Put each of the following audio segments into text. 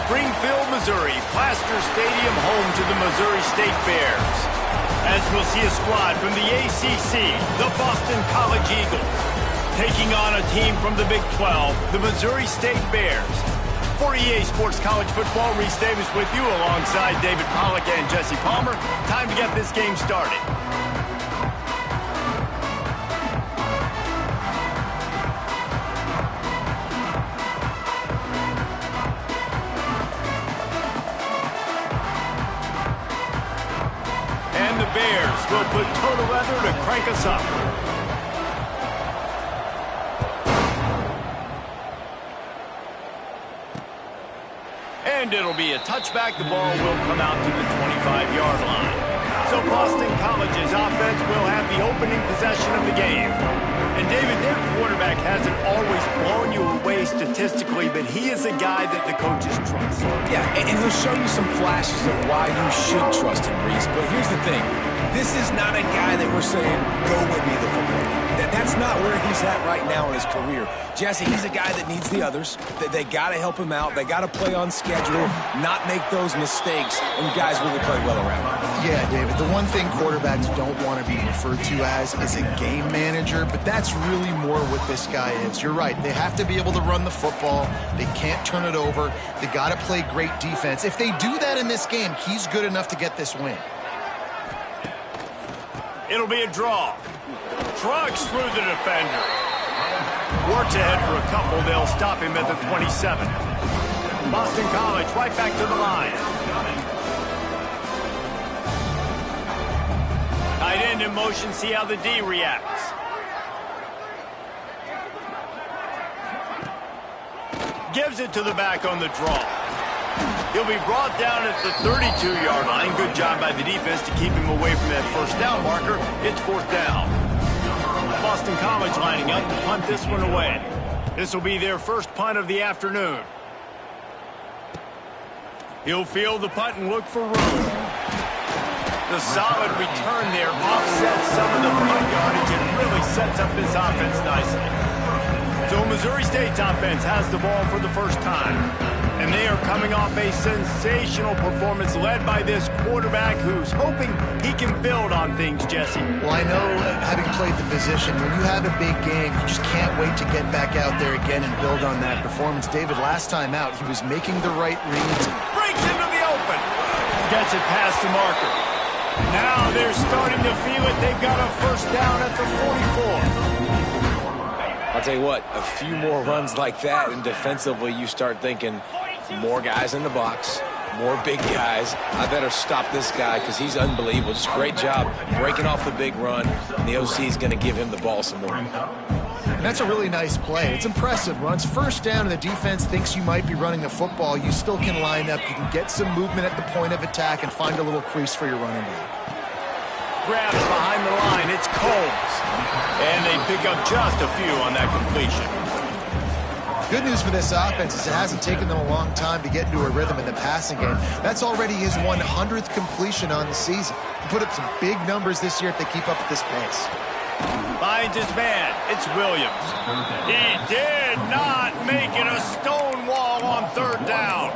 Springfield, Missouri, Plaster Stadium, home to the Missouri State Bears. As we'll see a squad from the ACC, the Boston College Eagles, taking on a team from the Big 12, the Missouri State Bears. For EA Sports College Football, Reese Davis with you alongside David Pollack and Jesse Palmer. Time to get this game started. And the Bears will put total leather to crank us up. And it'll be a touchback. The ball will come out to the 25-yard line. So Boston College's offense will have the opening possession of the game. And David, their quarterback hasn't always blown you away statistically, but he is a guy that the coaches trust. Yeah, and he'll show you some flashes of why you should trust him, Reese. But here's the thing. This is not a guy that we're saying, go win me the football game. That's not where he's at right now in his career. Jesse, he's a guy that needs the others. They got to help him out. They got to play on schedule, not make those mistakes, and guys really play well around him. Yeah, David, the one thing quarterbacks don't want to be referred to as is a game manager, but that's really more what this guy is. You're right. They have to be able to run the football. They can't turn it over. They got to play great defense. If they do that in this game, he's good enough to get this win. It'll be a draw. Trucks through the defender. Works ahead for a couple. They'll stop him at the 27. Boston College right back to the line. Tight end in motion. See how the D reacts. Gives it to the back on the draw. He'll be brought down at the 32-yard line. Good job by the defense to keep him away from that first down marker. It's fourth down. Boston College lining up to punt this one away. This will be their first punt of the afternoon. He'll field the punt and look for room. The solid return there offsets some of the punt yardage and really sets up this offense nicely. So Missouri State's offense has the ball for the first time. And they are coming off a sensational performance led by this quarterback who's hoping he can build on things, Jesse. Well, I know, having played the position, when you have a big game, you just can't wait to get back out there again and build on that performance. David, last time out, he was making the right reads. Breaks into the open. Gets it past the marker. Now they're starting to feel it. They've got a first down at the 44. I'll tell you what, a few more runs like that, and defensively you start thinking, more guys in the box, more big guys. I better stop this guy because he's unbelievable. Just great job breaking off the big run, and the OC is going to give him the ball some more. And that's a really nice play. It's impressive. Runs first down, and the defense thinks you might be running the football. You still can line up. You can get some movement at the point of attack and find a little crease for your running back. Grabs behind the line. It's Combs. And they pick up just a few on that completion. Good news for this offense is it hasn't taken them a long time to get into a rhythm in the passing game. That's already his 100th completion on the season. He'll put up some big numbers this year if they keep up at this pace. Finds his man. It's Williams. He did not make it a stone wall on third down.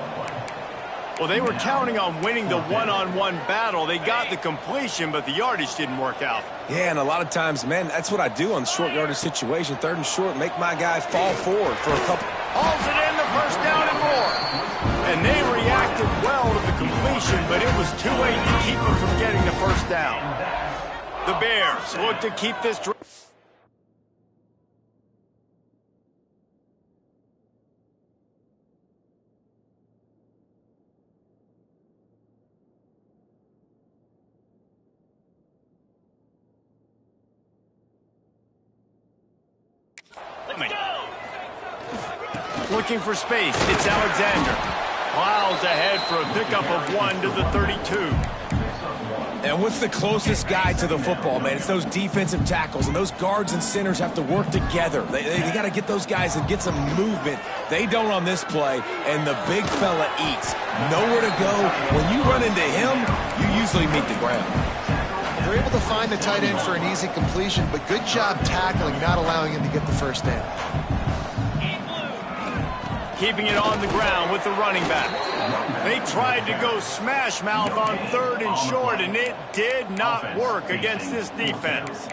Well, they were counting on winning the one-on-one battle. They got the completion, but the yardage didn't work out. Yeah, and a lot of times, man, that's what I do on short yardage situation. Third and short, make my guy fall forward for a couple. Hauls it in, the first down and more. And they reacted well to the completion, but it was too late to keep them from getting the first down. The Bears look to keep this drive. Looking for space. It's Alexander. Plows ahead for a pickup of 1 to the 32. And what's the closest guy to the football, man? It's those defensive tackles, and those guards and centers have to work together. They got to get those guys and get some movement. They don't on this play, and the big fella eats. Nowhere to go. When you run into him, you usually meet the ground. They're able to find the tight end for an easy completion, but good job tackling, not allowing him to get the first down. keeping it on the ground with the running back. They tried to go smash mouth on 3rd and short, and it did not work against this defense.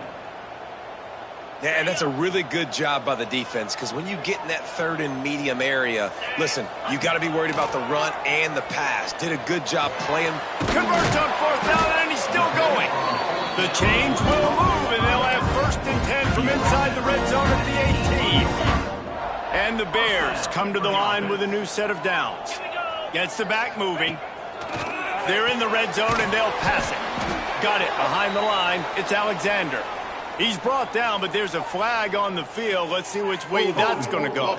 Yeah, and that's a really good job by the defense, because when you get in that 3rd and medium area, listen, you got to be worried about the run and the pass. Did a good job playing. Converts on 4th down, and he's still going. The chains will move, and they'll have 1st and 10 from inside the red zone at the 18. And the Bears come to the line with a new set of downs. Gets the back moving. They're in the red zone, and they'll pass it. Got it behind the line. It's Alexander. He's brought down, but there's a flag on the field. Let's see which way that's going to go.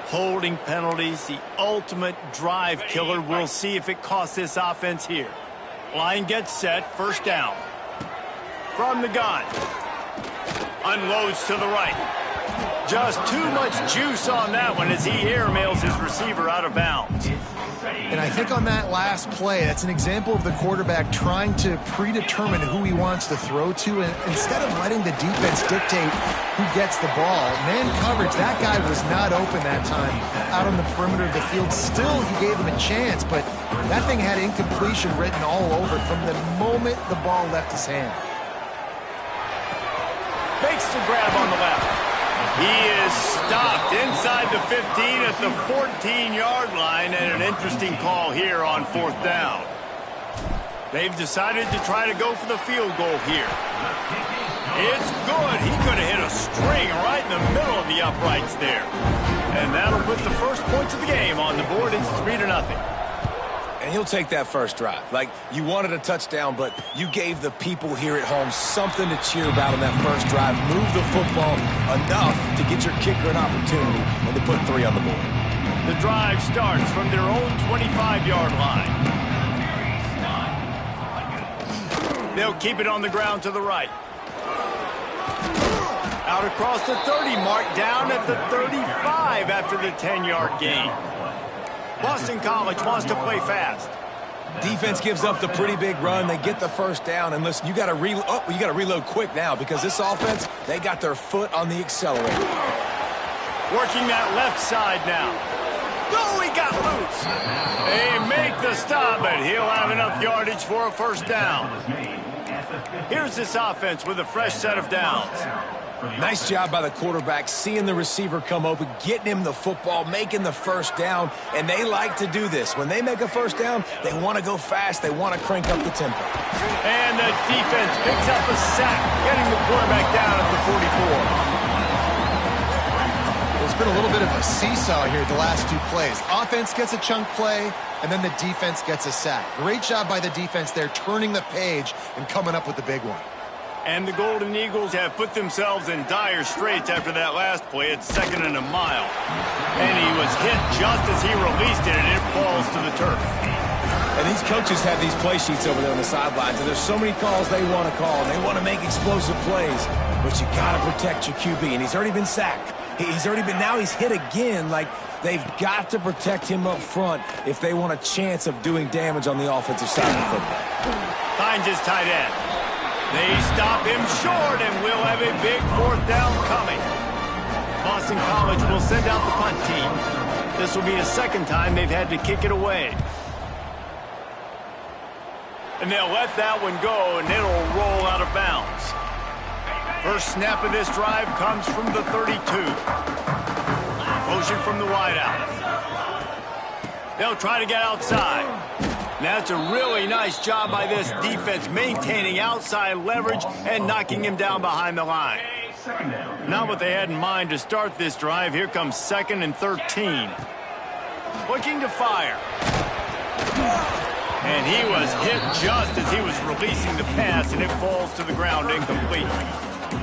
Holding penalties, the ultimate drive killer. We'll see if it costs this offense here. Line gets set, 1st down. From the gun. Unloads to the right. Just too much juice on that one as he airmails his receiver out of bounds. And I think on that last play, that's an example of the quarterback trying to predetermine who he wants to throw to, and instead of letting the defense dictate who gets the ball. Man coverage, that guy was not open that time out on the perimeter of the field. Still, he gave him a chance, but that thing had incompletion written all over from the moment the ball left his hand. Makes the grab on the left. He is stopped inside the 15 at the 14-yard line, and an interesting call here on 4th down. They've decided to try to go for the field goal here. It's good. He could have hit a string right in the middle of the uprights there. And that'll put the first points of the game on the board. It's 3-0. And he'll take that first drive. Like, you wanted a touchdown, but you gave the people here at home something to cheer about on that first drive. Move the football enough to get your kicker an opportunity and to put 3 on the board. The drive starts from their own 25-yard line. They'll keep it on the ground to the right. Out across the 30 mark, down at the 35 after the 10-yard gain. Boston College wants to play fast. Defense gives up the pretty big run. They get the 1st down, and listen, you got to reload quick now, because this offense, they got their foot on the accelerator. Working that left side now. Oh, he got loose. They make the stop, but he'll have enough yardage for a 1st down. Here's this offense with a fresh set of downs. Nice job by the quarterback, seeing the receiver come open, getting him the football, making the 1st down, and they like to do this. When they make a 1st down, they want to go fast, they want to crank up the tempo. And the defense picks up a sack, getting the quarterback down at the 44. There's been a little bit of a seesaw here the last 2 plays. Offense gets a chunk play, and then the defense gets a sack. Great job by the defense there, turning the page and coming up with the big one. And the Golden Eagles have put themselves in dire straits after that last play. It's 2nd and a mile. And he was hit just as he released it, and it falls to the turf. And these coaches have these play sheets over there on the sidelines, and there's so many calls they want to call, and they want to make explosive plays. But you got to protect your QB, and he's already been sacked. Now he's hit again. Like, they've got to protect him up front if they want a chance of doing damage on the offensive side of the football. Finds his tight end. They stop him short, and we'll have a big 4th down coming. Boston College will send out the punt team. This will be the 2nd time they've had to kick it away. And they'll let that one go, and it'll roll out of bounds. First snap of this drive comes from the 32. Motion from the wideout. They'll try to get outside. That's a really nice job by this defense, maintaining outside leverage and knocking him down behind the line. Not what they had in mind to start this drive. Here comes 2nd and 13. Looking to fire. And he was hit just as he was releasing the pass, and it falls to the ground incomplete.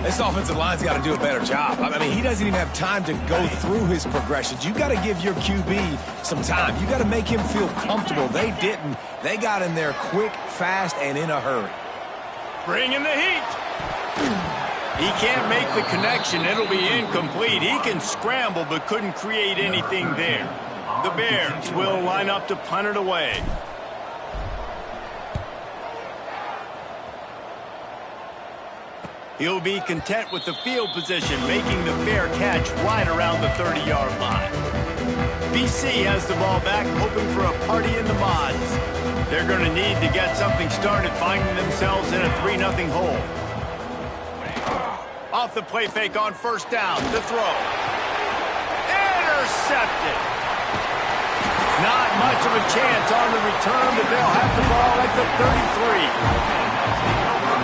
This offensive line's got to do a better job. I mean, he doesn't even have time to go through his progressions. You got to give your QB some time. You got to make him feel comfortable. They didn't. They got in there quick, fast, and in a hurry. Bringing the heat. He can't make the connection. It'll be incomplete. He can scramble, but couldn't create anything there. The Bears will line up to punt it away. He'll be content with the field position, making the fair catch right around the 30-yard line. BC has the ball back, hoping for a party in the mods. They're going to need to get something started, finding themselves in a 3-0 hole. Off the play fake on first down, the throw. Intercepted. Not much of a chance on the return, but they'll have the ball at the 33.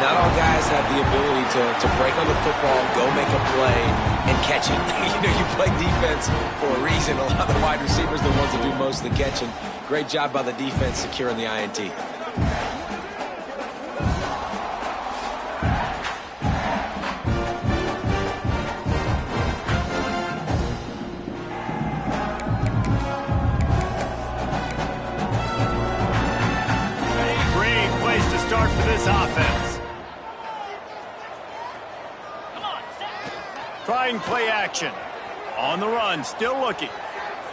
Not all guys have the ability to break on the football, go make a play, and catch it. You play defense for a reason. A lot of the wide receivers are the ones that do most of the catching. Great job by the defense securing the INT. Great place to start for this offense. Trying play action. On the run, still looking.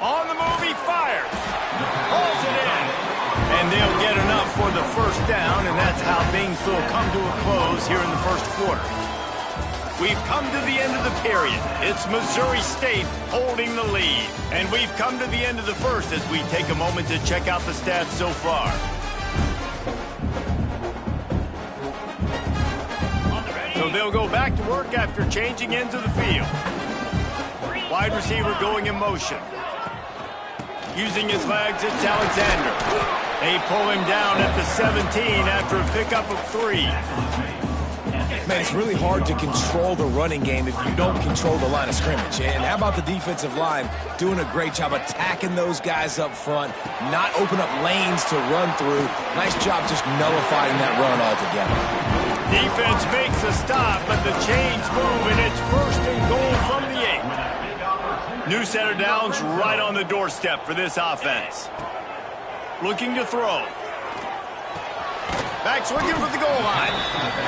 On the move, he fires. Pulls it in. And they'll get enough for the first down, and that's how things will come to a close here in the first quarter. We've come to the end of the period. It's Missouri State holding the lead. And we've come to the end of the first as we take a moment to check out the stats so far. So they'll go back to work after changing into the field. Wide receiver going in motion. Using his legs, it's Alexander. They pull him down at the 17 after a pickup of 3. Man, it's really hard to control the running game if you don't control the line of scrimmage. And how about the defensive line doing a great job attacking those guys up front, not open up lanes to run through. Nice job just nullifying that run altogether. Defense makes a stop, but the chains move, and it's first and goal from the 8. New set of downs right on the doorstep for this offense. Looking to throw. Backs looking for the goal line.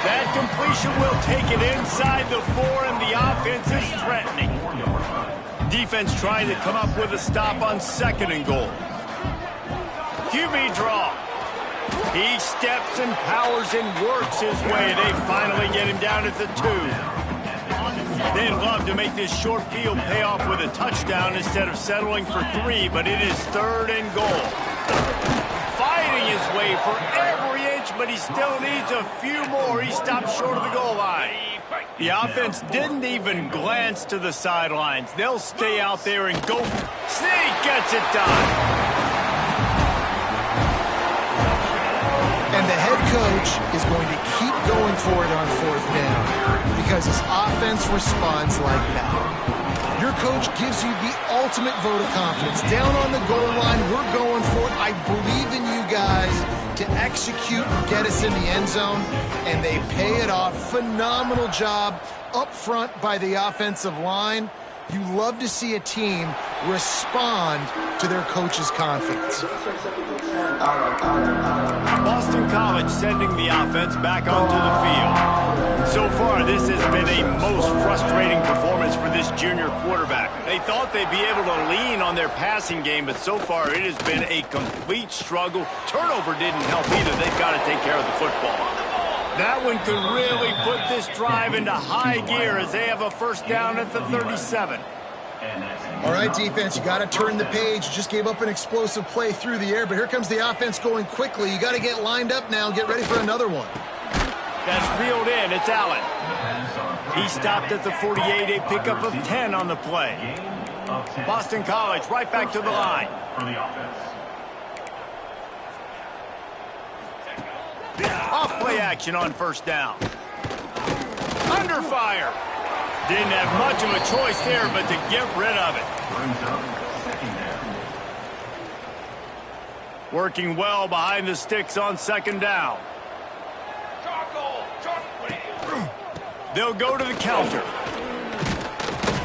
That completion will take it inside the 4, and the offense is threatening. Defense trying to come up with a stop on second and goal. QB draw. He steps and powers and works his way. They finally get him down at the 2. They'd love to make this short field pay off with a touchdown instead of settling for 3, but it is third and goal. Fighting his way for every inch, but he still needs a few more. He stops short of the goal line. The offense didn't even glance to the sidelines. They'll stay out there and go. Sneak gets it done. And the head coach is going to keep going for it on fourth down because his offense responds like that. Your coach gives you the ultimate vote of confidence. Down on the goal line, we're going for it. I believe in you guys to execute and get us in the end zone, and they pay it off. Phenomenal job up front by the offensive line. You love to see a team respond to their coach's confidence. Boston College sending the offense back onto the field. So far, this has been a most frustrating performance for this junior quarterback. They thought they'd be able to lean on their passing game, but so far it has been a complete struggle. Turnover didn't help either. They've got to take care of the football. That one could really put this drive into high gear as they have a first down at the 37. All right, defense, you got to turn the page. You just gave up an explosive play through the air, but here comes the offense going quickly. You got to get lined up now and get ready for another one. That's reeled in. It's Allen. He stopped at the 48, a pickup of 10 on the play. Boston College right back to the line. Off play action on first down. Under fire. Didn't have much of a choice there, but to get rid of it. Working well behind the sticks on second down. They'll go to the counter.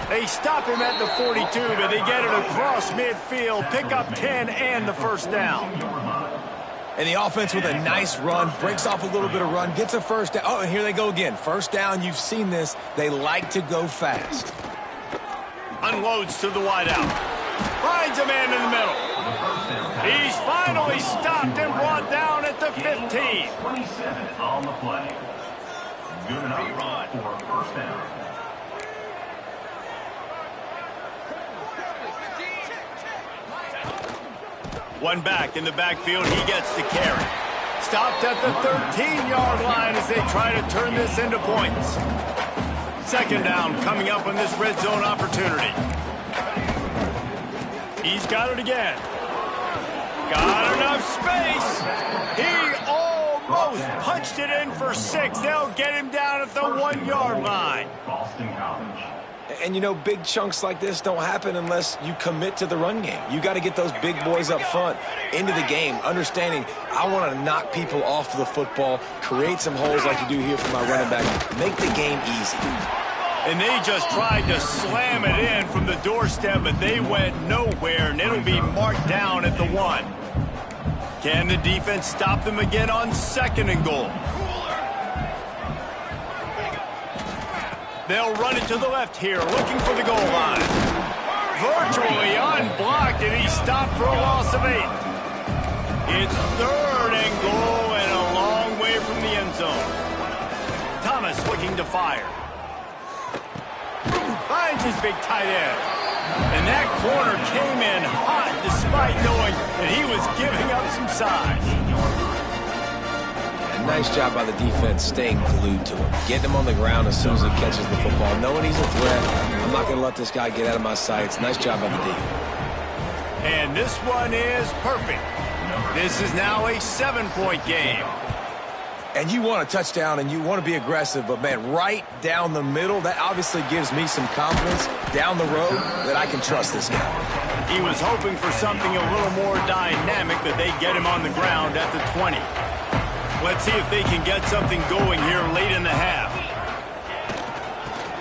They stop him at the 42, but they get it across midfield, pick up 10 and the first down. And the offense with a nice run, breaks off a little bit of run, gets a first down. Oh, and here they go again. First down, you've seen this. They like to go fast. Unloads to the wideout. Finds a man in the middle. He's finally stopped and brought down at the 15. Good enough for first down. One back in the backfield. He gets the carry. Stopped at the 13-yard line as they try to turn this into points. Second down coming up on this red zone opportunity. He's got it again. Got enough space. He almost punched it in for 6. They'll get him down at the 1-yard line. Boston College. And, you know, big chunks like this don't happen unless you commit to the run game. You got to get those big boys up front into the game, understanding I want to knock people off the football, create some holes like you do here for my running back, make the game easy. And they just tried to slam it in from the doorstep, but they went nowhere, and it'll be marked down at the 1. Can the defense stop them again on 2nd and goal? They'll run it to the left here, looking for the goal line. Virtually unblocked, and he stopped for a loss of 8. It's 3rd and goal and a long way from the end zone. Thomas looking to fire. Finds his big tight end. And that corner came in hot despite knowing that he was giving up some size. And nice job by the defense staying glued to him. Getting him on the ground as soon as he catches the football. Knowing he's a threat, I'm not going to let this guy get out of my sights. Nice job by the D. And this one is perfect. This is now a 7-point game. And you want a touchdown and you want to be aggressive, but, man, right down the middle, that obviously gives me some confidence down the road that I can trust this guy. He was hoping for something a little more dynamic, but they get him on the ground at the 20. Let's see if they can get something going here late in the half.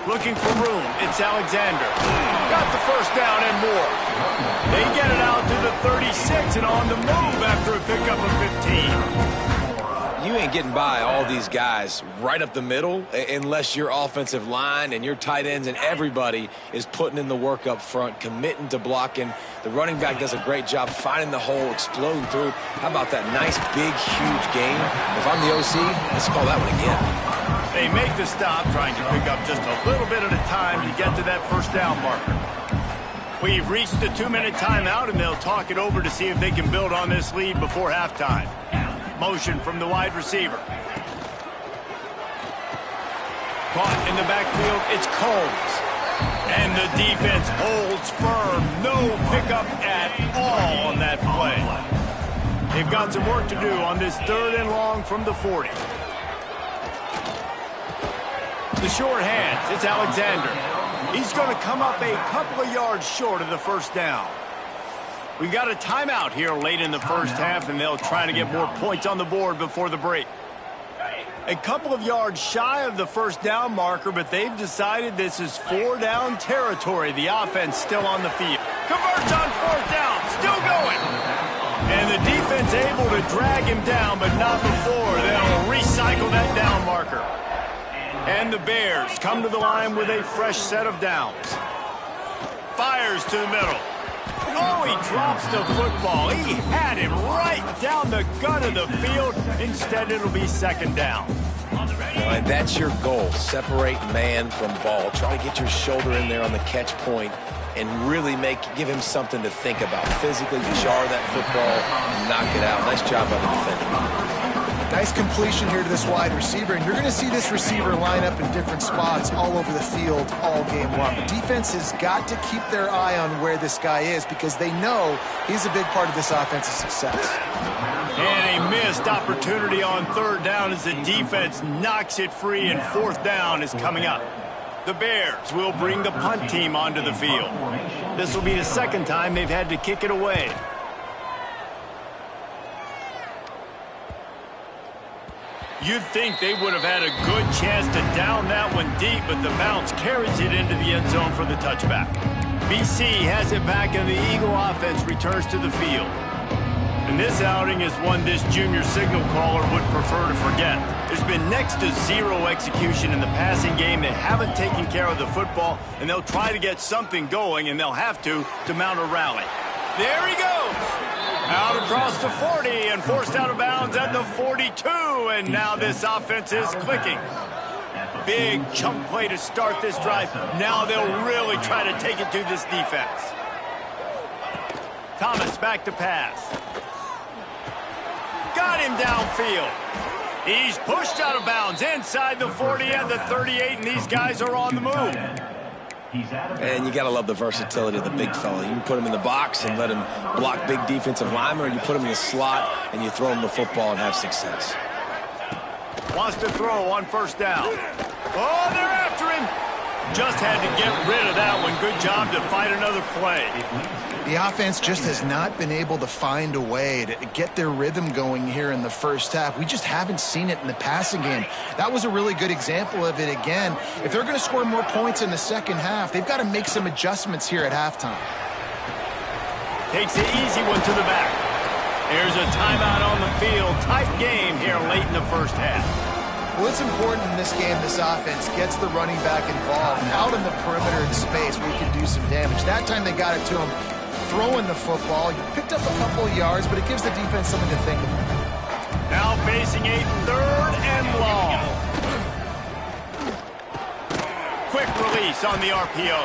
Looking for room. It's Alexander. Got the first down and more. They get it out to the 36 and on the move after a pickup of 15. You ain't getting by all these guys right up the middle unless your offensive line and your tight ends and everybody is putting in the work up front, committing to blocking. The running back does a great job finding the hole, exploding through. How about that nice, big, huge gain? If I'm the OC, let's call that one again. They make the stop, trying to pick up just a little bit at a time to get to that first down marker. We've reached the 2-minute timeout, and they'll talk it over to see if they can build on this lead before halftime. Motion from the wide receiver. Caught in the backfield, it's Combs. And the defense holds firm. No pickup at all on that play. They've got some work to do on this 3rd and long from the 40. The short hands, it's Alexander. He's going to come up a couple of yards short of the first down. We got a timeout here late in the first half, and they'll try to get more points on the board before the break. A couple of yards shy of the first down marker, but they've decided this is 4-down territory. The offense still on the field. Converts on 4th down, still going. And the defense able to drag him down, but not before. They'll recycle that down marker. And the Bears come to the line with a fresh set of downs. Fires to the middle. Oh, he drops the football. He had him right down the gut of the field. Instead, it'll be 2nd down. And that's your goal. Separate man from ball. Try to get your shoulder in there on the catch point and really give him something to think about. Physically jar that football and knock it out. Nice job by the defender. Nice completion here to this wide receiver, and you're going to see this receiver line up in different spots all over the field all game long. The defense has got to keep their eye on where this guy is because they know he's a big part of this offense's success. And a missed opportunity on 3rd down as the defense knocks it free, and 4th down is coming up. The Bears will bring the punt team onto the field. This will be the 2nd time they've had to kick it away. You'd think they would have had a good chance to down that one deep, but the bounce carries it into the end zone for the touchback. BC has it back, and the Eagle offense returns to the field. And this outing is one this junior signal caller would prefer to forget. There's been next to zero execution in the passing game. They haven't taken care of the football, and they'll try to get something going, and they'll have to mount a rally. There he goes! Out across the 40 and forced out of bounds at the 42, and now this offense is clicking. big chunk play to start this drive. Now they'll really try to take it to this defense. Thomas back to pass. Got him downfield. He's pushed out of bounds inside the 40 and the 38, and these guys are on the move. And you got to love the versatility of the big fella. You can put him in the box and let him block big defensive linemen, or you put him in a slot and you throw him the football and have success. Wants to throw on first down. Oh, they're after him. Just had to get rid of that one. Good job to fight another play. The offense just has not been able to find a way to get their rhythm going here in the first half. We just haven't seen it in the passing game. That was a really good example of it again. If they're going to score more points in the second half, they've got to make some adjustments here at halftime. Takes the easy one to the back. There's a timeout on the field. Tight game here late in the first half. Well, it's important in this game this offense gets the running back involved out in the perimeter in space where he can do some damage. That time they got it to him throwing the football. He picked up a couple of yards, but it gives the defense something to think about. Now facing a 3rd and long. Quick release on the RPO.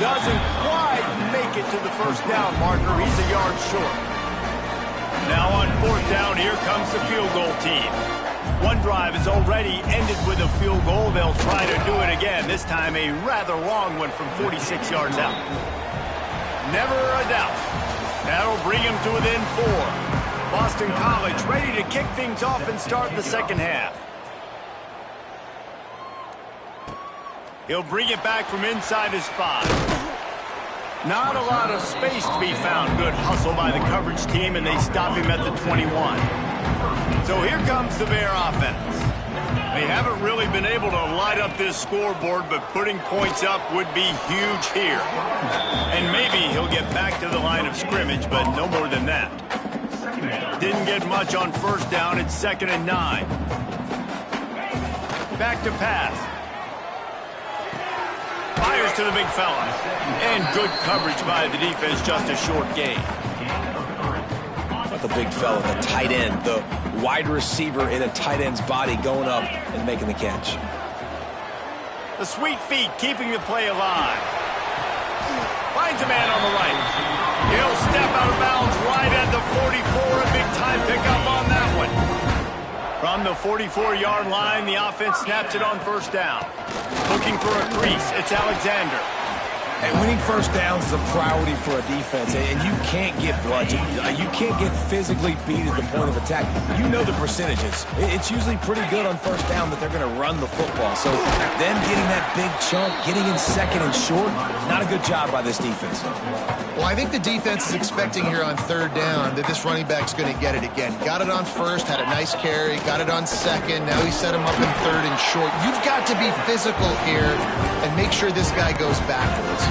Doesn't quite make it to the first down marker. He's a yard short. Now on 4th down, here comes the field goal team. One drive has already ended with a field goal. They'll try to do it again. This time a rather long one from 46 yards out. Never a doubt. That'll bring him to within 4. Boston College ready to kick things off and start the second half. He'll bring it back from inside his 5. Not a lot of space to be found. Good hustle by the coverage team, and they stop him at the 21. So here comes the Bear offense. They haven't really been able to light up this scoreboard, but putting points up would be huge here. And maybe he'll get back to the line of scrimmage, but no more than that. Didn't get much on first down. It's 2nd and 9. Back to pass. Fires to the big fella. And good coverage by the defense, just a short gain. The big fella, the tight end, the wide receiver in a tight end's body going up and making the catch. The sweet feet keeping the play alive. Finds a man on the right. He'll step out of bounds right at the 44. A big time pickup on that one. From the 44-yard line, the offense snaps it on first down. Looking for a crease. It's Alexander. And winning first downs is a priority for a defense, and you can't get bludgeoned. You can't get physically beat at the point of attack. You know the percentages. It's usually pretty good on first down that they're going to run the football. So them getting that big chunk, getting in 2nd and short, not a good job by this defense. Well, I think the defense is expecting here on 3rd down that this running back's going to get it again. Got it on 1st, had a nice carry, got it on 2nd. Now he set him up in 3rd and short. You've got to be physical here and make sure this guy goes backwards.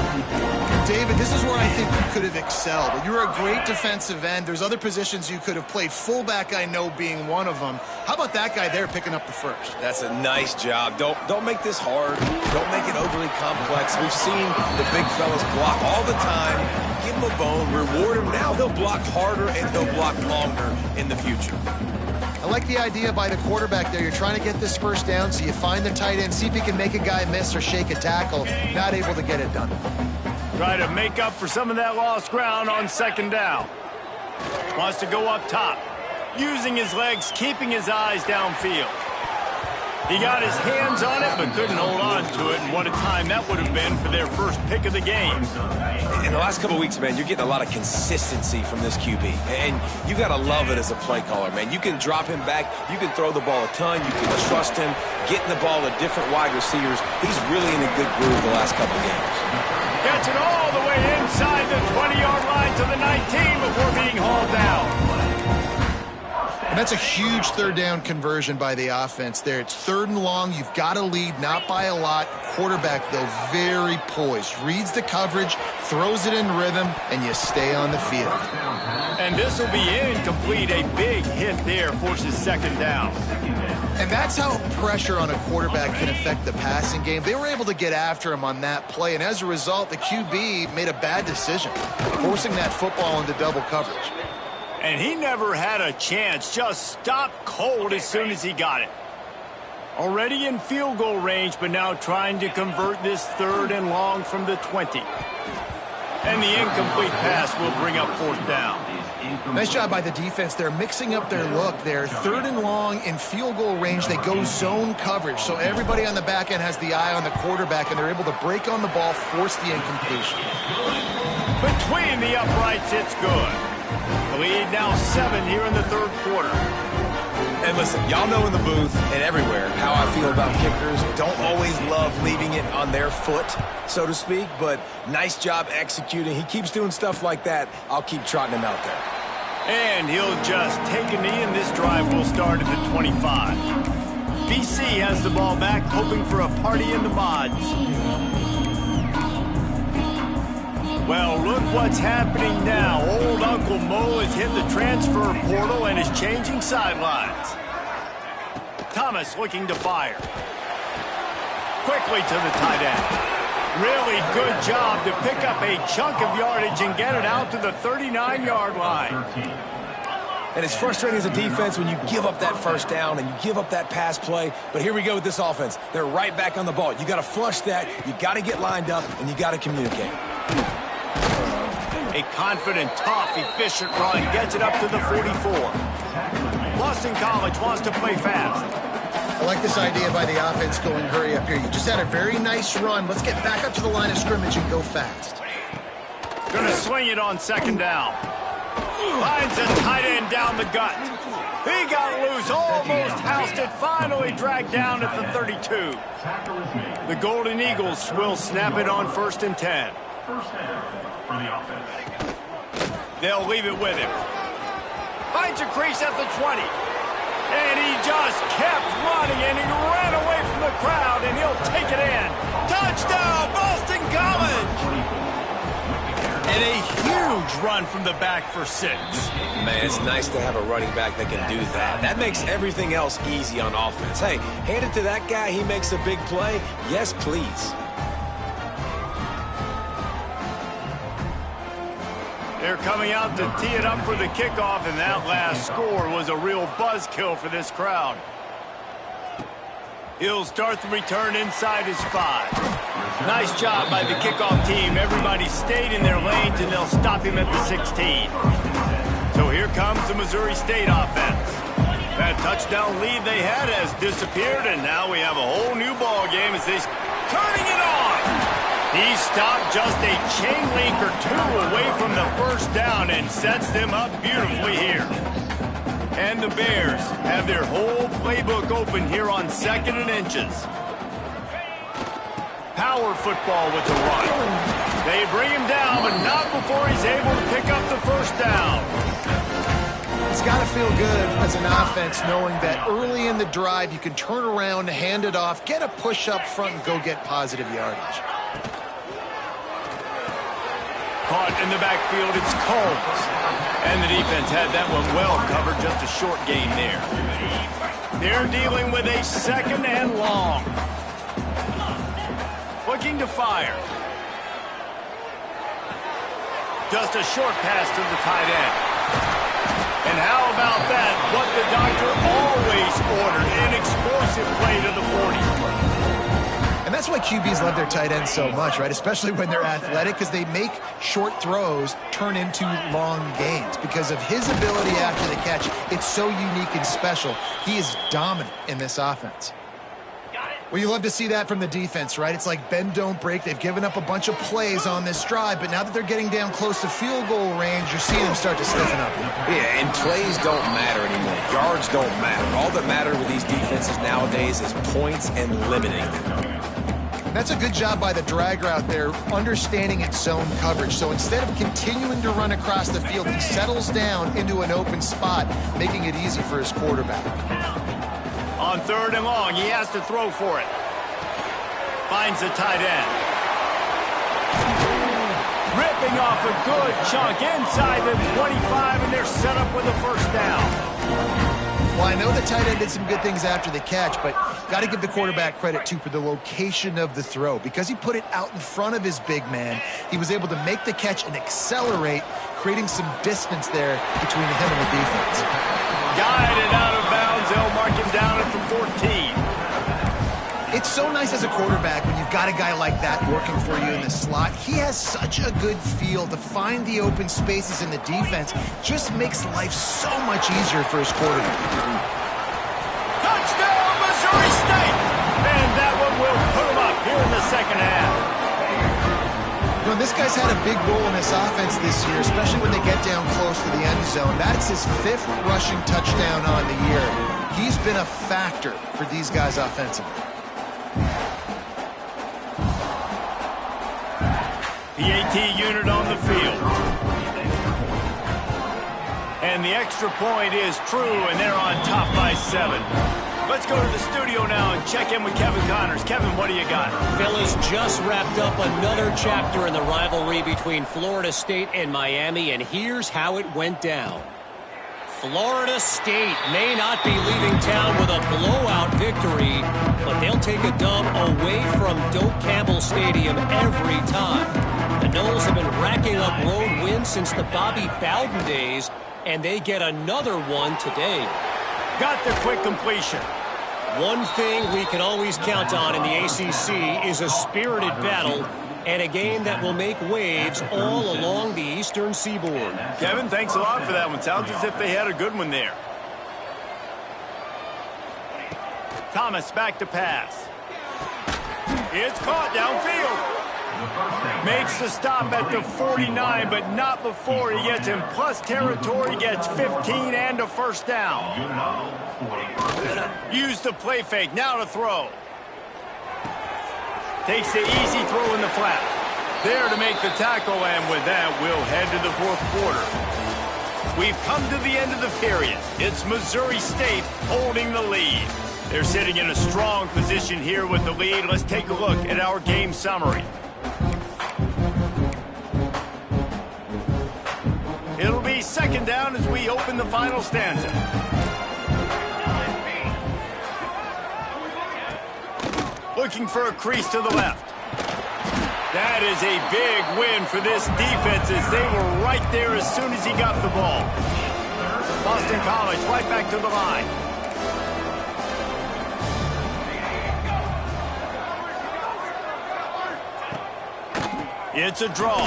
David, this is where I think you could have excelled. You're a great defensive end. There's other positions you could have played. Fullback, I know, being one of them. How about that guy there picking up the 1st? That's a nice job. Don't make this hard. Don't make it overly complex. We've seen the big fellas block all the time. Give him a bone, reward him. Now he'll block harder and he'll block longer in the future. I like the idea by the quarterback there. You're trying to get this first down, so you find the tight end, see if he can make a guy miss or shake a tackle. Not able to get it done. Try to make up for some of that lost ground on 2nd down. Wants to go up top. Using his legs, keeping his eyes downfield. He got his hands on it, but couldn't hold on to it. And what a time that would have been for their first pick of the game. In the last couple of weeks, man, you're getting a lot of consistency from this QB. And you got to love it as a play caller, man. You can drop him back. You can throw the ball a ton. You can trust him. Getting the ball to different wide receivers. He's really in a good groove the last couple of games. Gets it all the way inside the 20-yard line to the 19 before being hauled down. And that's a huge 3rd down conversion by the offense there. It's 3rd and long. You've got to lead, not by a lot. Quarterback, though, very poised. Reads the coverage, throws it in rhythm, and you stay on the field. And this will be incomplete. A big hit there forces 2nd down. And that's how pressure on a quarterback can affect the passing game. They were able to get after him on that play, and as a result, the QB made a bad decision, forcing that football into double coverage. And he never had a chance. Just stopped cold as soon as he got it. Already in field goal range, but now trying to convert this 3rd and long from the 20. And the incomplete pass will bring up 4th down. Nice job by the defense. They're mixing up their look. They're 3rd and long in field goal range. They go zone coverage. So everybody on the back end has the eye on the quarterback, and they're able to break on the ball, force the incompletion. Between the uprights, it's good. The lead now 7 here in the 3rd quarter. And listen, y'all know in the booth and everywhere how I feel about kickers. Don't always love leaving it on their foot, so to speak, but nice job executing. He keeps doing stuff like that. I'll keep trotting him out there. And he'll just take a knee, and this drive will start at the 25. BC has the ball back, hoping for a party in the mods. Well, look what's happening now. Old Uncle Mo has hit the transfer portal and is changing sidelines. Thomas looking to fire. Quickly to the tight end. Really good job to pick up a chunk of yardage and get it out to the 39-yard line. And it's frustrating as a defense when you give up that 1st down and you give up that pass play. But here we go with this offense. They're right back on the ball. You got to flush that. You got to get lined up, and you got to communicate. A confident, tough, efficient run gets it up to the 44. Boston College wants to play fast. I like this idea by the offense going hurry up here. You just had a very nice run. Let's get back up to the line of scrimmage and go fast. Going to swing it on 2nd down. Finds a tight end down the gut. He got loose, almost housed it, finally dragged down at the 32. The Golden Eagles will snap it on 1st and 10. First down for the offense. They'll leave it with him. Finds a crease at the 20. And he just kept running, and he ran away from the crowd, and he'll take it in. Touchdown, Boston College! And a huge run from the back for 6. Man, it's nice to have a running back that can do that. That makes everything else easy on offense. Hey, hand it to that guy. He makes a big play. Yes, please. They're coming out to tee it up for the kickoff, and that last score was a real buzzkill for this crowd. He'll start the return inside his 5. Nice job by the kickoff team. Everybody stayed in their lanes, and they'll stop him at the 16. So here comes the Missouri State offense. That touchdown lead they had has disappeared, and now we have a whole new ball game as they're turning it on. He stopped just a chain link or 2 away from the 1st down and sets them up beautifully here. And the Bears have their whole playbook open here on 2nd and inches. Power football with the run. They bring him down, but not before he's able to pick up the 1st down. It's got to feel good as an offense knowing that early in the drive you can turn around, hand it off, get a push up front, and go get positive yardage. Caught in the backfield, it's Combs. And the defense had that one well covered, just a short gain there. They're dealing with a 2nd and long. Looking to fire. Just a short pass to the tight end. And how about that? What the doctor always ordered, an explosive play to the 40. And that's why QBs love their tight ends so much, right? Especially when they're athletic, because they make short throws turn into long gains. Because of his ability after the catch, it's so unique and special. He is dominant in this offense. Well, you love to see that from the defense, right? It's like bend, don't break. They've given up a bunch of plays on this drive, but now that they're getting down close to field goal range, you're seeing them start to stiffen up. Yeah, and plays don't matter anymore. Yards don't matter. All that matters with these defenses nowadays is points and limiting them. That's a good job by the drag route there, understanding its zone coverage. So instead of continuing to run across the field, he settles down into an open spot, making it easy for his quarterback. On 3rd and long, he has to throw for it. Finds the tight end. Ripping off a good chunk inside the 25, and they're set up with a 1st down. Well, I know the tight end did some good things after the catch, but got to give the quarterback credit, too, for the location of the throw. Because he put it out in front of his big man, he was able to make the catch and accelerate, creating some distance there between him and the defense. Guided out of bounds. They'll mark him down at the 14. so nice as a quarterback when you've got a guy like that working for you in the slot. He has such a good feel to find the open spaces in the defense. Just makes life so much easier for his quarterback. Touchdown, Missouri State! And that one will put him up here in the second half. You know, this guy's had a big role in this offense this year, especially when they get down close to the end zone. That's his 5th rushing touchdown on the year. He's been a factor for these guys offensively. The AT unit on the field. And the extra point is true, and they're on top by 7. Let's go to the studio now and check in with Kevin Connors. Kevin, what do you got? Fellas, just wrapped up another chapter in the rivalry between Florida State and Miami, and here's how it went down. Florida State may not be leaving town with a blowout victory, but they'll take a dub away from Doak Campbell Stadium every time. The Noles have been racking up road wins since the Bobby Bowden days, and they get another one today. Got the quick completion. One thing we can always count on in the ACC is a spirited battle and a game that will make waves all along the eastern seaboard. Kevin, thanks a lot for that one. Sounds as if they had a good one there. Thomas back to pass. It's caught downfield. Makes the stop at the 49, but not before he gets in plus territory, gets 15 and a first down. Use the play fake, now to throw. Takes the easy throw in the flat. There to make the tackle, and with that, we'll head to the 4th quarter. We've come to the end of the period. It's Missouri State holding the lead. They're sitting in a strong position here with the lead. Let's take a look at our game summary. It'll be second down as we open the final stanza. Looking for a crease to the left. That is a big win for this defense as they were right there as soon as he got the ball. Boston College right back to the line. It's a draw.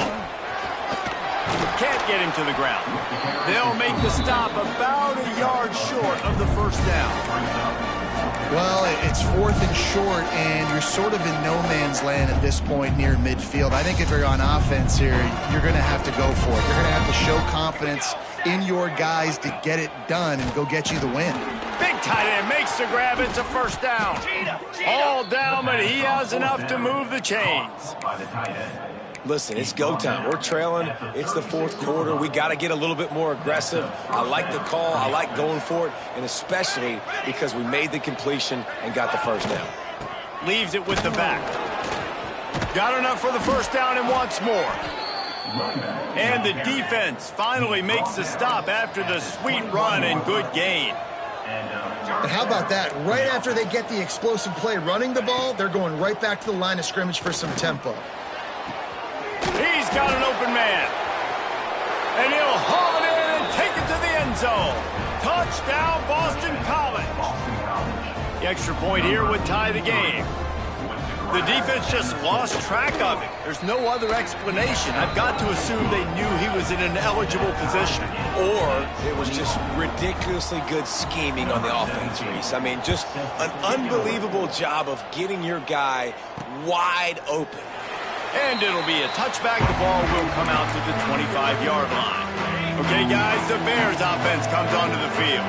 Can't get him to the ground. They'll make the stop about a yard short of the first down. Well, it's 4th and short, and you're sort of in no man's land at this point near midfield. I think if you're on offense here, you're going to have to go for it. You're going to have to show confidence in your guys to get it done and go get you the win. Big tight end makes the grab. It's a first down. All down, but he has enough to move the chains. Listen, it's go time. We're trailing. It's the 4th quarter. We got to get a little bit more aggressive. I like the call. I like going for it, and especially because we made the completion and got the first down. Leaves it with the back. Got enough for the first down and wants more. And the defense finally makes the stop after the sweet run and good gain. And how about that? Right after they get the explosive play running the ball, they're going right back to the line of scrimmage for some tempo. He's got an open man. And he'll haul it in and take it to the end zone. Touchdown, Boston College. The extra point here would tie the game. The defense just lost track of it. There's no other explanation. I've got to assume they knew he was in an eligible position. Or it was just ridiculously good scheming on the offense, Reese. I mean, just an unbelievable job of getting your guy wide open. And it'll be a touchback. The ball will come out to the 25-yard line. Okay, guys, the Bears offense comes onto the field.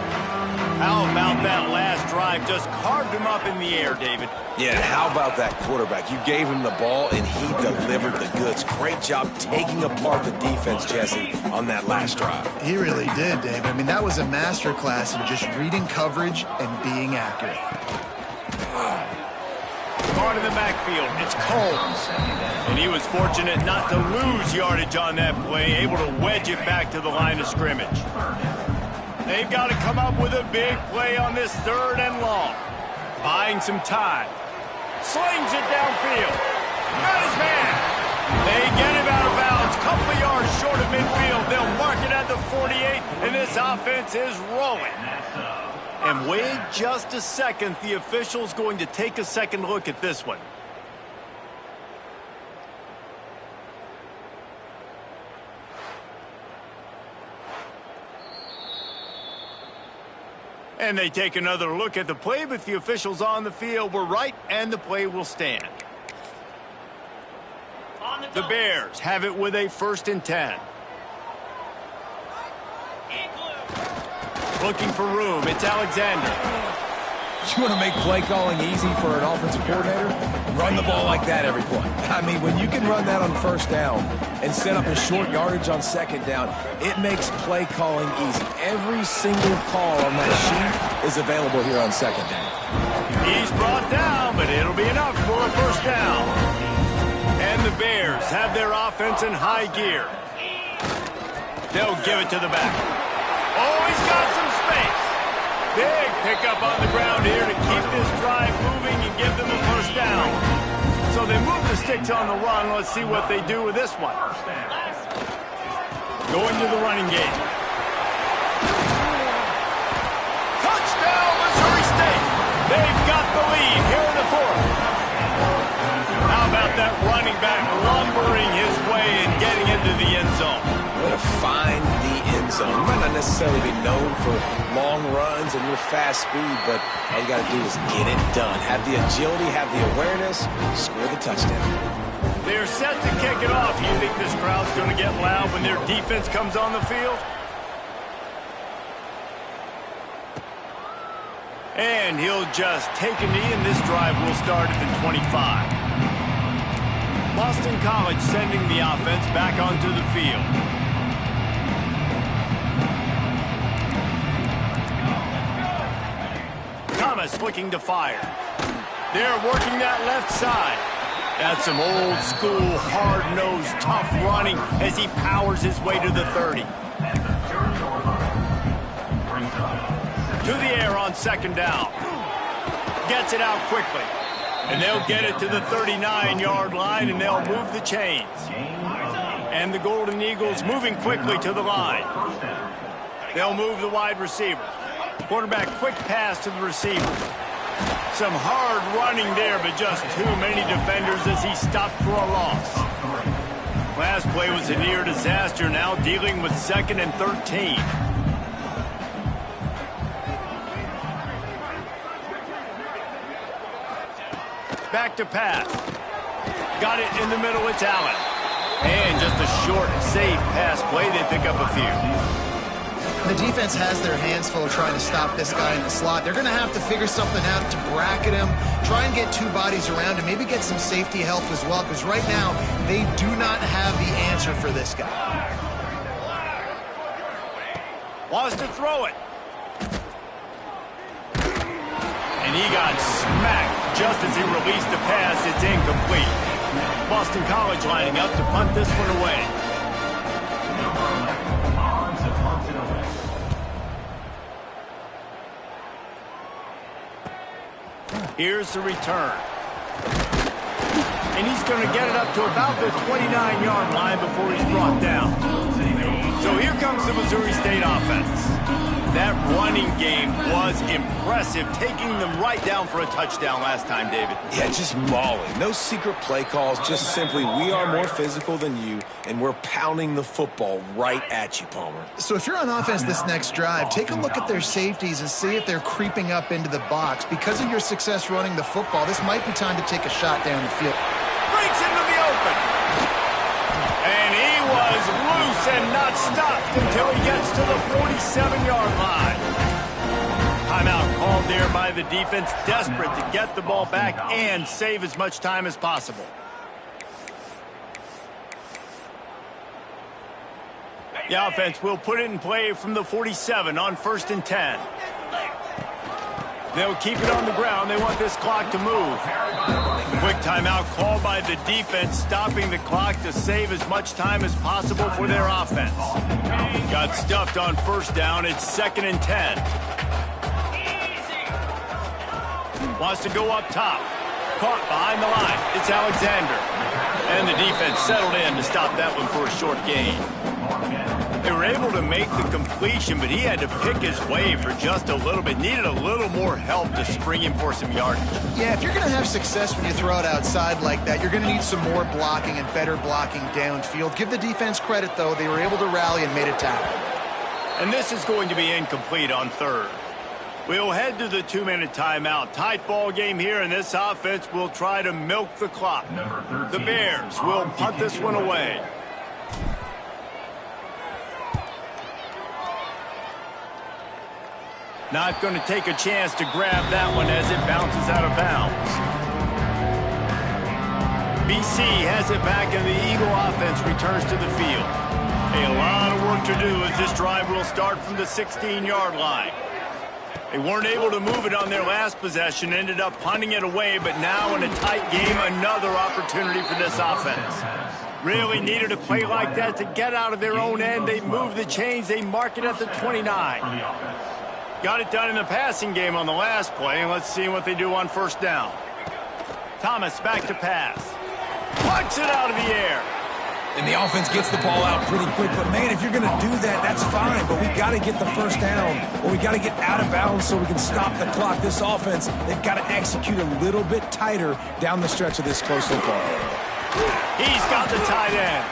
How about that last drive? Just carved him up in the air, David. Yeah, how about that quarterback? You gave him the ball, and he delivered the goods. Great job taking apart the defense, Jesse, on that last drive. He really did, David. I mean, that was a masterclass in just reading coverage and being accurate. Caught in the backfield. It's Combs. And he was fortunate not to lose yardage on that play, able to wedge it back to the line of scrimmage. They've got to come up with a big play on this 3rd and long. Buying some time. Slings it downfield. Got his man. They get him out of bounds. Couple of yards short of midfield. They'll mark it at the 48, and this offense is rolling. And wait just a second. The official's going to take a second look at this one. And they take another look at the play, but the officials on the field were right, and the play will stand. The Bears have it with a 1st and 10. Looking for room. It's Alexander. You want to make play calling easy for an offensive coordinator? Run the ball like that every play. I mean, when you can run that on 1st down and set up a short yardage on 2nd down, it makes play calling easy. Every single call on that sheet is available here on 2nd down. He's brought down, but it'll be enough for a 1st down. And the Bears have their offense in high gear. They'll give it to the back. Oh, he's got some space. Big pickup on the ground here to keep this drive moving and give them a 1st down. So they move the sticks on the run. Let's see what they do with this one. Going to the running game. Touchdown, Missouri State. They've got the lead here in the 4th. How about that running back lumbering his way and getting into the end zone? Way to find the end zone. You might not necessarily be known for long runs and your fast speed, but all you got to do is get it done. Have the agility, have the awareness, score the touchdown. They're set to kick it off. You think this crowd's going to get loud when their defense comes on the field? And he'll just take a knee, and this drive will start at the 25. Boston College sending the offense back onto the field. Thomas looking to fire. They're working that left side. That's some old school, hard-nosed, tough running as he powers his way to the 30. To the air on 2nd down. Gets it out quickly. And they'll get it to the 39-yard line, and they'll move the chains. And the Golden Eagles moving quickly to the line. They'll move the wide receiver. Quarterback quick pass to the receiver. Some hard running there, but just too many defenders as he stopped for a loss. Last play was a near disaster, now dealing with 2nd and 13. Back to pass. Got it in the middle, it's Allen. And just a short, safe pass play, they pick up a few. The defense has their hands full trying to stop this guy in the slot. They're going to have to figure something out to bracket him, try and get 2 bodies around him, maybe get some safety help as well, because right now they do not have the answer for this guy. Wants to throw it. And he got smacked just as he released the pass. It's incomplete. Boston College lining up to punt this one away. Here's the return. And he's going to get it up to about the 29-yard line before he's brought down. So here comes the Missouri State offense. That running game was impressive, taking them right down for a touchdown last time, David. Yeah, just mauling. No secret play calls, just simply we are more physical than you, and we're pounding the football right at you, Palmer. So if you're on offense this next drive, take a look at their safeties and see if they're creeping up into the box. Because of your success running the football, this might be time to take a shot down the field. Breaks into the open. And he was loose and not stopped until he gets to the 47-yard line. Timeout called there by the defense, desperate to get the ball back and save as much time as possible. The offense will put it in play from the 47 on 1st and 10. They'll keep it on the ground. They want this clock to move. Quick timeout called by the defense, stopping the clock to save as much time as possible for their offense. Got stuffed on 1st down. It's 2nd and 10. Wants to go up top. Caught behind the line. It's Alexander. And the defense settled in to stop that one for a short gain. They were able to make the completion, but he had to pick his way for just a little bit. Needed a little more help to spring him for some yardage. Yeah, if you're going to have success when you throw it outside like that, you're going to need some more blocking and better blocking downfield. Give the defense credit, though. They were able to rally and made a tackle. And this is going to be incomplete on third. We'll head to the 2-minute timeout. Tight ball game here, and this offense will try to milk the clock. The Bears will punt this one away. Not going to take a chance to grab that one as it bounces out of bounds. BC has it back, and the Eagle offense returns to the field. A lot of work to do as this drive will start from the 16-yard line. They weren't able to move it on their last possession, ended up punting it away, but now in a tight game, another opportunity for this offense. Really needed a play like that to get out of their own end. They move the chains, they mark it at the 29. Got it done in the passing game on the last play, and let's see what they do on first down. Thomas back to pass. Punts it out of the air. And the offense gets the ball out pretty quick. But, man, if you're going to do that, that's fine. But we got to get the first down, or we got to get out of bounds so we can stop the clock. This offense, they've got to execute a little bit tighter down the stretch of this close football. He's got the tight end.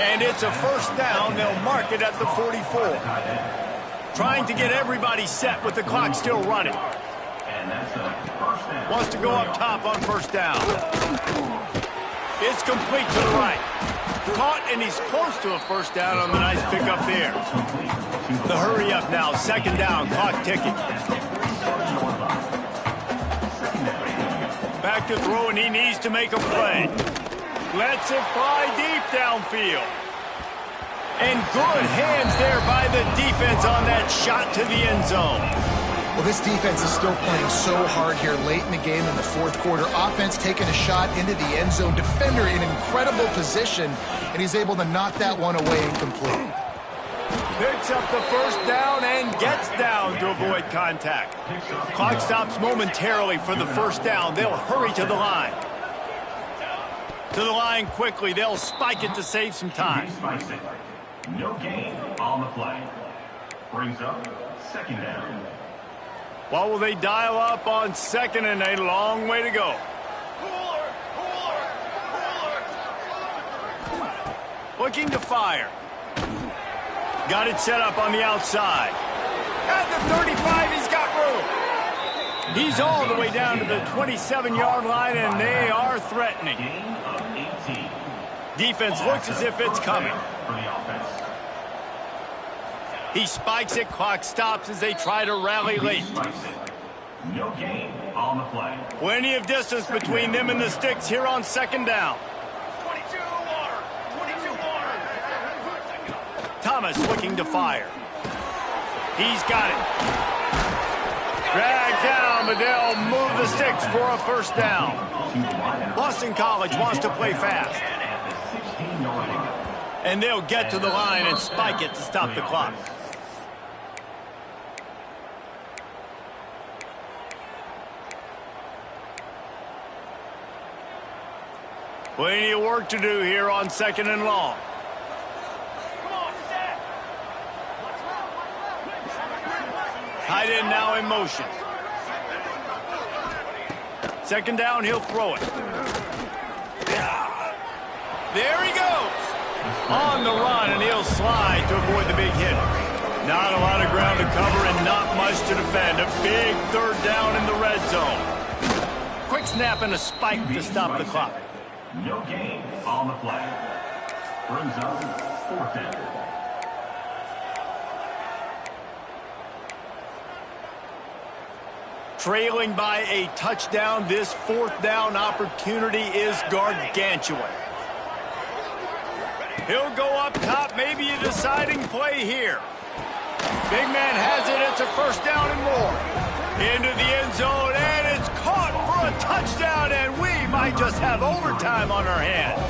And it's a first down. They'll mark it at the 44. Trying to get everybody set with the clock still running. Wants to go up top on first down. It's complete to the right. Caught, and he's close to a first down on the nice pickup there. The hurry up now. Second down. Clock ticking. Back to throw, and he needs to make a play. Lets it fly deep downfield. And good hands there by the defense on that shot to the end zone. Well, this defense is still playing so hard here late in the game in the fourth quarter. Offense taking a shot into the end zone. Defender in incredible position, and he's able to knock that one away and complete. Picks up the first down and gets down to avoid contact. Clock stops momentarily for the first down. They'll hurry to the line. To the line quickly. They'll spike it to save some time. No gain on the play. Brings up second down. What will they dial up on second and a long way to go? Looking to fire. Got it set up on the outside. At the 35, he's got room. He's all the way down to the 27-yard line, and they are threatening. Defense looks as if it's coming. He spikes it. Clock stops as they try to rally late. No gain on the play. Plenty of distance between them and the sticks here on second down. 22 water. 22 water. Thomas looking to fire. He's got it. Dragged down, but they'll move the sticks for a first down. Boston College wants to play fast. And they'll get to the line and spike it to stop the clock. Plenty of work to do here on second and long. Tight end now in motion. Second down, he'll throw it. There he goes. On the run, and he'll slide to avoid the big hit. Not a lot of ground to cover and not much to defend. A big third down in the red zone. Quick snap and a spike to stop the clock. No gain on the play. Brings up fourth down. Trailing by a touchdown, this fourth down opportunity is gargantuan. He'll go up top, maybe a deciding play here. Big man has it, it's a first down and more. Into the end zone, and it's caught for a touchdown, and we might just have overtime on our hands.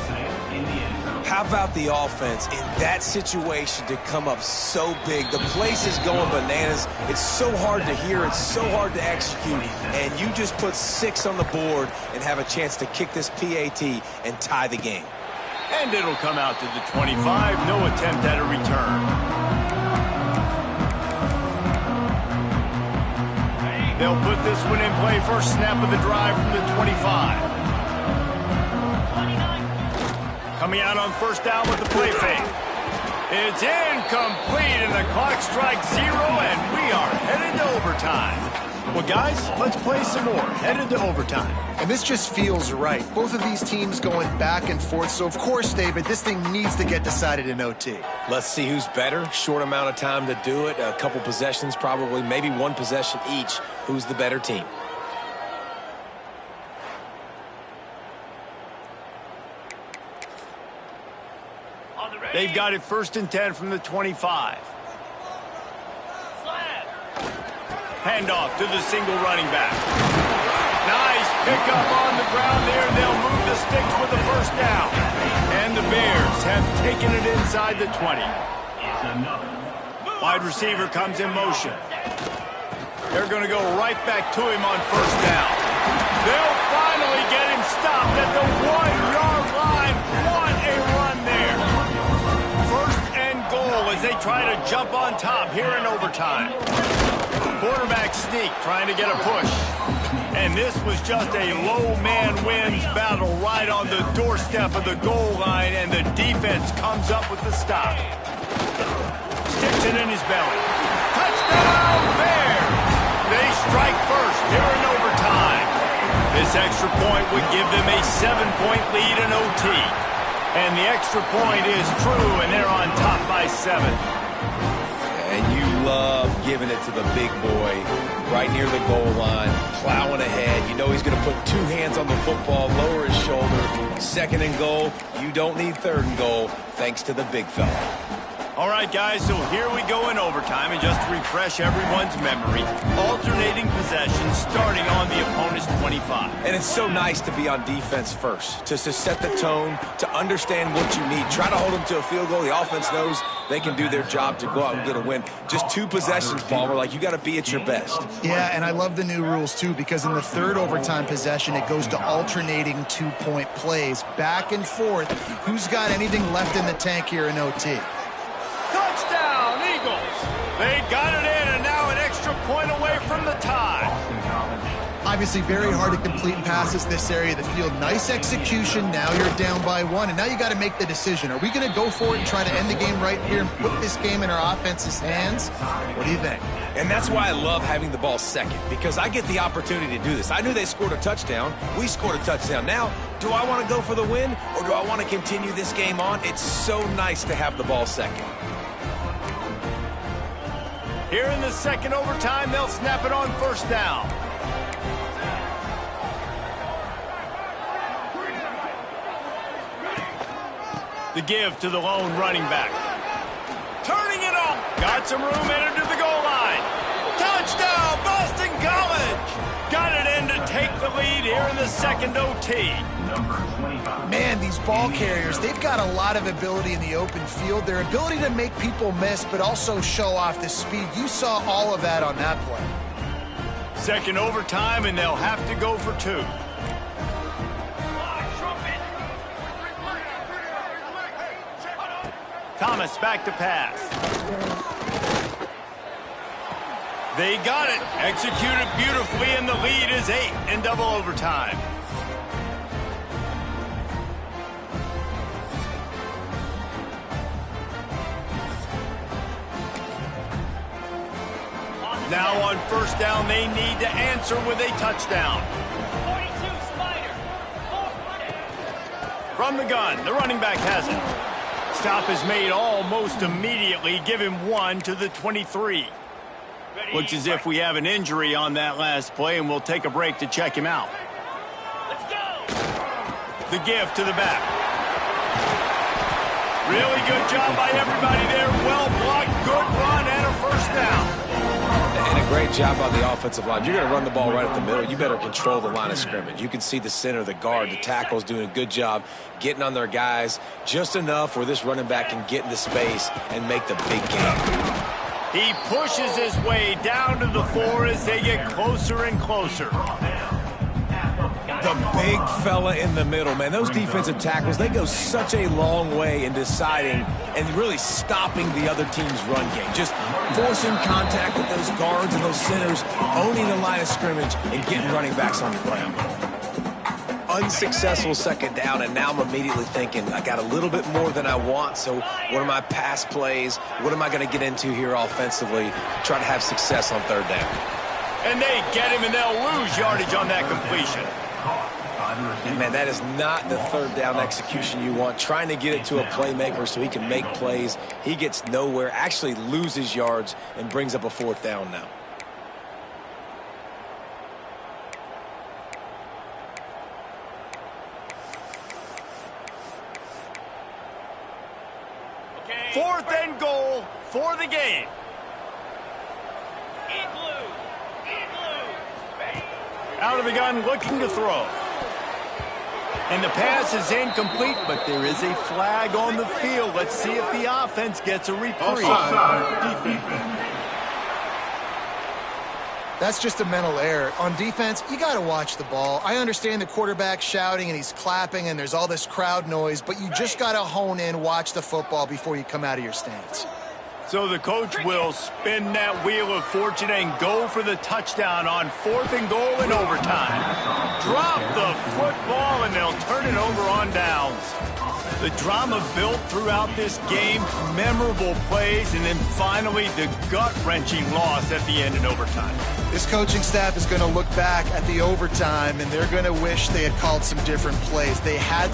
How about the offense in that situation to come up so big? The place is going bananas. It's so hard to hear. It's so hard to execute. And you just put 6 on the board and have a chance to kick this PAT and tie the game. And it'll come out to the 25. No attempt at a return. They'll put this one in play. First snap of the drive from the 25. Coming out on first down with the play fake. It's incomplete, and the clock strikes 0, and we are headed to overtime. Well, guys, let's play some more. Headed to overtime. And this just feels right. Both of these teams going back and forth. So, of course, David, this thing needs to get decided in OT. Let's see who's better. Short amount of time to do it. A couple possessions, probably, maybe one possession each. Who's the better team? They've got it 1st and 10 from the 25. Handoff to the single running back. Nice pickup on the ground there. They'll move the sticks with the first down. And the Bears have taken it inside the 20. Wide receiver comes in motion. They're going to go right back to him on first down. They'll finally get him stopped at the 1-yard line. What a run there. First and goal as they try to jump on top here in overtime. Quarterback sneak trying to get a push. And this was just a low man wins battle right on the doorstep of the goal line, and the defense comes up with the stop. Sticks it in his belly. Touchdown Bears! They strike first here in overtime. This extra point would give them a 7-point lead in OT. And the extra point is true, and they're on top by 7. And you love giving it to the big boy right near the goal line, plowing ahead. You know he's going to put 2 hands on the football, lower his shoulder. 2nd and goal. You don't need 3rd and goal, thanks to the big fella. All right, guys, so here we go in overtime, and just to refresh everyone's memory, alternating possessions starting on the opponent's 25. And it's so nice to be on defense first, just to set the tone, to understand what you need. Try to hold them to a field goal. The offense knows they can do their job to go out and get a win. Just 2 possessions, Palmer, like you got to be at your best. Yeah, and I love the new rules, too, because in the 3rd overtime possession, it goes to alternating 2-point plays, back and forth. Who's got anything left in the tank here in OT? Touchdown, Eagles! They got it in, and now an extra point away from the tie. Obviously, very hard to complete passes this area of the field. Nice execution. Now you're down by 1, and now you got to make the decision. Are we going to go for it and try to end the game right here and put this game in our offense's hands? What do you think? And that's why I love having the ball second, because I get the opportunity to do this. I knew they scored a touchdown. We scored a touchdown. Now, do I want to go for the win, or do I want to continue this game on? It's so nice to have the ball second. Here in the 2nd overtime, they'll snap it on first down. The give to the lone running back. Turning it on. Got some room, entered to the goal line. Touchdown, Boston College! Got it in to take the lead here in the 2nd OT. Man, these ball carriers, they've got a lot of ability in the open field. Their ability to make people miss, but also show off the speed. You saw all of that on that play. 2nd overtime, and they'll have to go for 2. Thomas back to pass. They got it. Executed beautifully, and the lead is 8 in double overtime. Now on first down, they need to answer with a touchdown. 42 Spider. From the gun, the running back has it. Stop is made almost immediately. Give him 1 to the 23. Looks as if we have an injury on that last play, and we'll take a break to check him out. Let's go. The give to the back. Really good job by everybody there. Well blocked, good run, and a first down. And a great job on the offensive line. You're going to run the ball right at the middle. You better control the line of scrimmage. You can see the center, the guard, the tackles doing a good job getting on their guys just enough where this running back can get into space and make the big game. He pushes his way down to the 4 as they get closer and closer. The big fella in the middle, man. Those defensive tackles, they go such a long way in deciding and really stopping the other team's run game. Just forcing contact with those guards and those centers, owning the line of scrimmage, and getting running backs on the ground. Unsuccessful second down, and now I'm immediately thinking, I got a little bit more than I want, so what are my pass plays? What am I going to get into here offensively? Try to have success on third down. And they get him, and they'll lose yardage on that completion. Man, that is not the third down execution you want. Trying to get it to a playmaker so he can make plays. He gets nowhere, actually loses yards, and brings up a fourth down now. Fourth and goal for the game. Out of the gun, looking to throw. And the pass is incomplete, but there is a flag on the field. Let's see if the offense gets a reprieve. That's just a mental error. On defense, you got to watch the ball. I understand the quarterback shouting and he's clapping and there's all this crowd noise, but you just got to hone in, watch the football before you come out of your stance. So the coach will spin that wheel of fortune and go for the touchdown on fourth and goal in overtime. Drop the football and they'll turn it over on downs. The drama built throughout this game, memorable plays, and then finally the gut-wrenching loss at the end in overtime. This coaching staff is going to look back at the overtime and they're going to wish they had called some different plays. They had